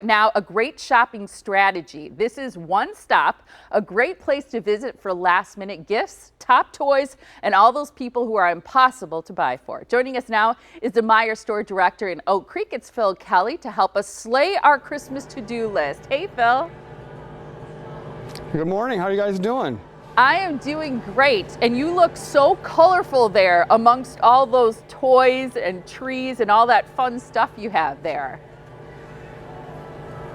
Now, a great shopping strategy. This is one stop, a great place to visit for last minute gifts, top toys, and all those people who are impossible to buy for. Joining us now is the Meijer store director in Oak Creek. It's Kelley to help us slay our Christmas to-do list. Hey, Phil. Good morning. How are you guys doing? I am doing great, and you look so colorful there amongst all those toys and trees and all that fun stuff you have there.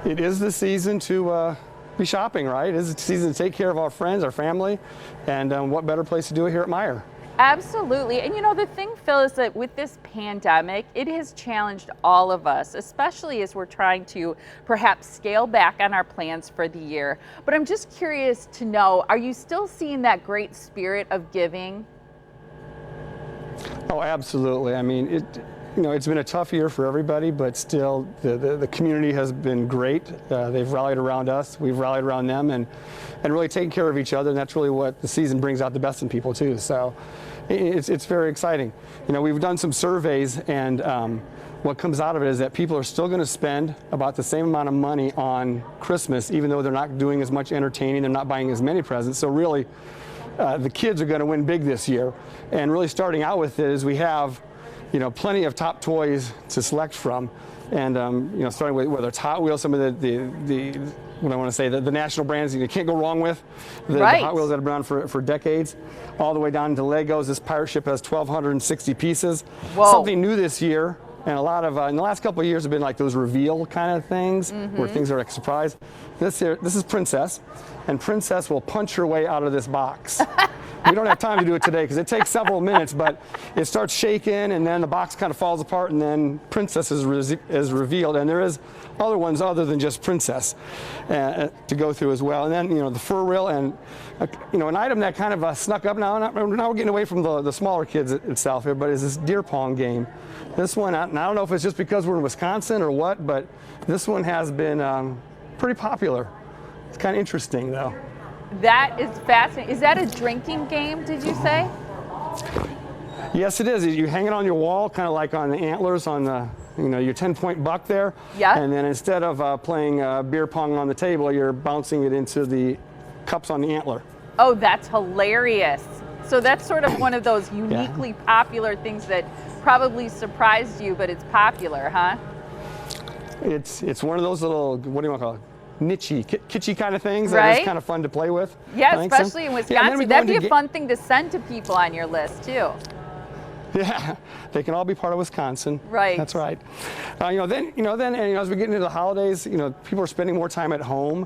It is the season to be shopping, right? It is the season to take care of our friends, our family, and what better place to do it here at Meijer? Absolutely. And you know, the thing, Phil, is that with this pandemic, it has challenged all of us, especially as we're trying to perhaps scale back on our plans for the year. But I'm just curious to know, are you still seeing that great spirit of giving? Oh, absolutely. I mean, it's been a tough year for everybody, but still the community has been great. They've rallied around us, we've rallied around them, and really taking care of each other, and that's really what the season brings out the best in people too. So it's very exciting. You know, we've done some surveys, and what comes out of it is that people are still going to spend about the same amount of money on Christmas, even though they're not doing as much entertaining, they're not buying as many presents. So really, the kids are going to win big this year. And really starting out with it is we have plenty of top toys to select from, and starting with whether it's Hot Wheels, some of the what I want to say, the national brands you can't go wrong with, the Hot Wheels that have been around for decades, all the way down to Legos. This pirate ship has 1,260 pieces. Whoa. Something new this year, and a lot of in the last couple of years have been like those reveal kind of things, where things are like a surprise. This is Princess, and Princess will punch her way out of this box. We don't have time to do it today because it takes several minutes, but it starts shaking and then the box kind of falls apart and then Princess is revealed, and there is other ones other than just Princess to go through as well. And then the fur reel, and an item that kind of snuck up now we're getting away from the smaller kids itself here, but is this deer pong game. This one, and I don't know if it's just because we're in Wisconsin or what, but this one has been pretty popular. It's kind of interesting though. That is fascinating. Is that a drinking game, did you say? Yes, it is. You hang it on your wall, kind of like on the antlers on the, your 10-point buck there. Yeah. And then instead of playing beer pong on the table, you're bouncing it into the cups on the antler. Oh, that's hilarious. So that's sort of one of those uniquely popular things that probably surprised you, but it's popular, huh? It's one of those little, what do you want to call it? Niche-y, kitschy kind of things right? That is kind of fun to play with. Yeah, especially in Wisconsin. That'd be a fun thing to send to people on your list too. Yeah, they can all be part of Wisconsin. Right. That's right. Then as we get into the holidays, people are spending more time at home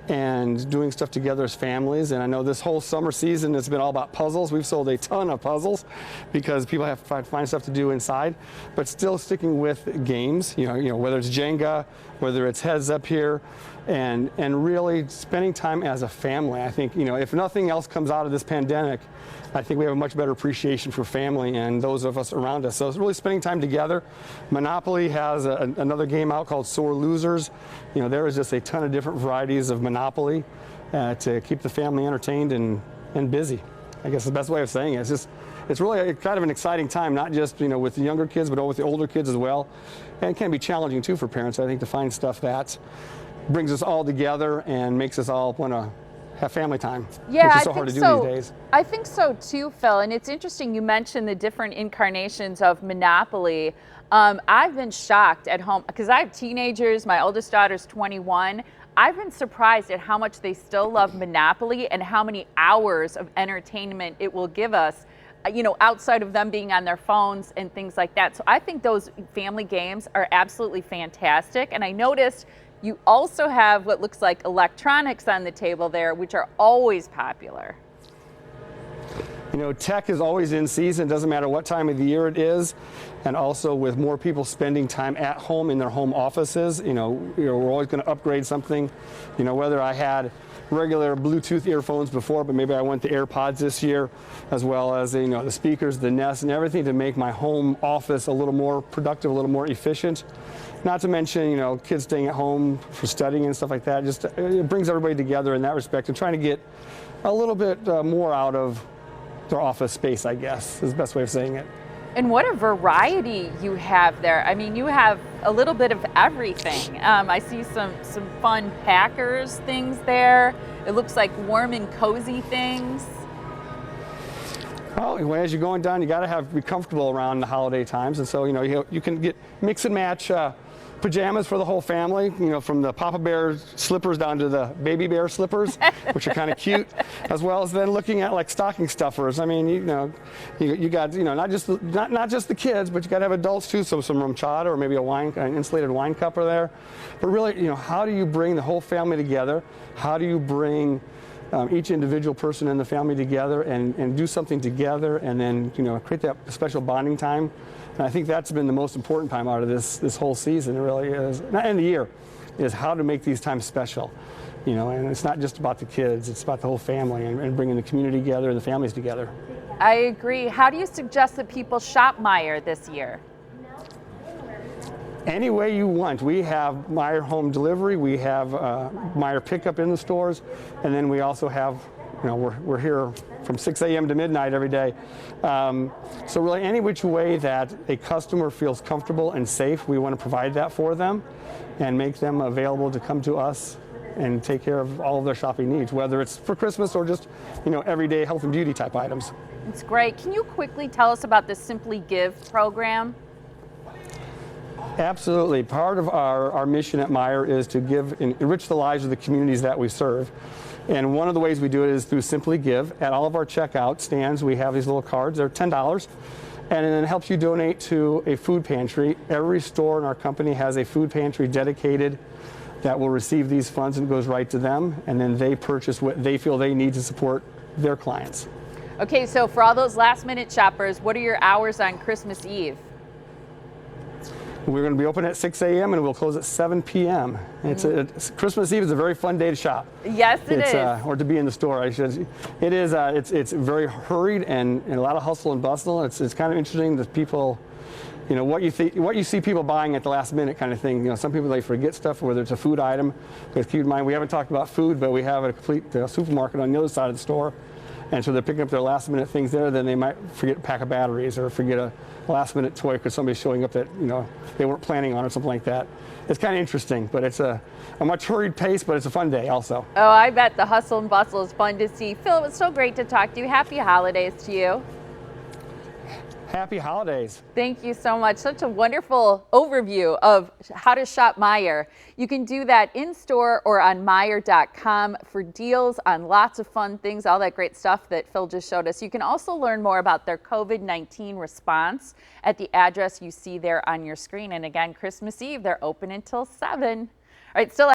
and doing stuff together as families. And I know this whole summer season has been all about puzzles. We've sold a ton of puzzles because people have to find stuff to do inside, but still sticking with games. Whether it's Jenga, whether it's Heads Up here, and really spending time as a family. I think if nothing else comes out of this pandemic, I think we have a much better appreciation for family and those of us around us. So it's really spending time together. Monopoly has another game out called Sore Losers. There is just a ton of different varieties of Monopoly to keep the family entertained and busy. I guess the best way of saying it. It's really kind of an exciting time, not just with the younger kids, but with the older kids as well. And it can be challenging too for parents, I think, to find stuff that brings us all together and makes us all want to have family time, yeah, which is so hard to do these days. I think so too, Phil. And it's interesting you mentioned the different incarnations of Monopoly. I've been shocked at home because I have teenagers. My oldest daughter's 21. I've been surprised at how much they still love Monopoly and how many hours of entertainment it will give us, outside of them being on their phones and things like that. So I think those family games are absolutely fantastic. And I noticed you also have what looks like electronics on the table there, which are always popular. Tech is always in season, doesn't matter what time of the year it is. And also with more people spending time at home in their home offices, we're always going to upgrade something. Whether I had regular Bluetooth earphones before, but maybe I went to AirPods this year, as well as the speakers, the Nest, and everything to make my home office a little more productive, a little more efficient. Not to mention, kids staying at home for studying and stuff like that. Just it brings everybody together in that respect, and trying to get a little bit more out of their office space, I guess, is the best way of saying it. And what a variety you have there. I mean, you have a little bit of everything. I see some fun Packers things there. It looks like warm and cozy things. Well, as you're going down, you got to be comfortable around the holiday times, and so you can get mix and match pajamas for the whole family. From the Papa Bear slippers down to the Baby Bear slippers, which are kind of cute, as well as then looking at like stocking stuffers. I mean, you got not just the kids, but you got to have adults too. So some rum chata or maybe an insulated wine cup are there. But really, how do you bring the whole family together? How do you bring each individual person in the family together and do something together, and then create that special bonding time? And I think that's been the most important time out of this whole season. It really is, not end of the year, is how to make these times special. And it's not just about the kids; it's about the whole family and bringing the community together and the families together. I agree. How do you suggest that people shop Meijer this year? Any way you want. We have Meijer home delivery. We have Meijer pickup in the stores, and then we also have, we're here from 6 a.m. to midnight every day. So really, any which way that a customer feels comfortable and safe, we want to provide that for them, and make them available to come to us and take care of all of their shopping needs, whether it's for Christmas or just, everyday health and beauty type items. It's great. Can you quickly tell us about the Simply Give program? Absolutely. Part of our mission at Meijer is to give and enrich the lives of the communities that we serve. And one of the ways we do it is through Simply Give. At all of our checkout stands, we have these little cards. They're $10. And it helps you donate to a food pantry. Every store in our company has a food pantry dedicated that will receive these funds, and it goes right to them. And then they purchase what they feel they need to support their clients. Okay, so for all those last-minute shoppers, what are your hours on Christmas Eve? We're going to be open at 6 a.m. and we'll close at 7 p.m. Christmas Eve is a very fun day to shop. Yes, it is. Or to be in the store, I should. It is. It's very hurried and a lot of hustle and bustle. It's kind of interesting that people, what you see people buying at the last minute kind of thing. Some people, they forget stuff, whether it's a food item. Because keep in mind, we haven't talked about food, but we have a complete supermarket on the other side of the store. And so they're picking up their last minute things there, then they might forget a pack of batteries or forget a last minute toy because somebody's showing up that they weren't planning on or something like that. It's kind of interesting, but it's a much hurried pace, but it's a fun day also. Oh, I bet the hustle and bustle is fun to see. Phil, it was so great to talk to you. Happy holidays to you. Happy holidays. Thank you so much. Such a wonderful overview of how to shop Meijer. You can do that in store or on Meijer.com for deals on lots of fun things, all that great stuff that Phil just showed us. You can also learn more about their COVID-19 response at the address you see there on your screen. And again, Christmas Eve, they're open until 7. All right, still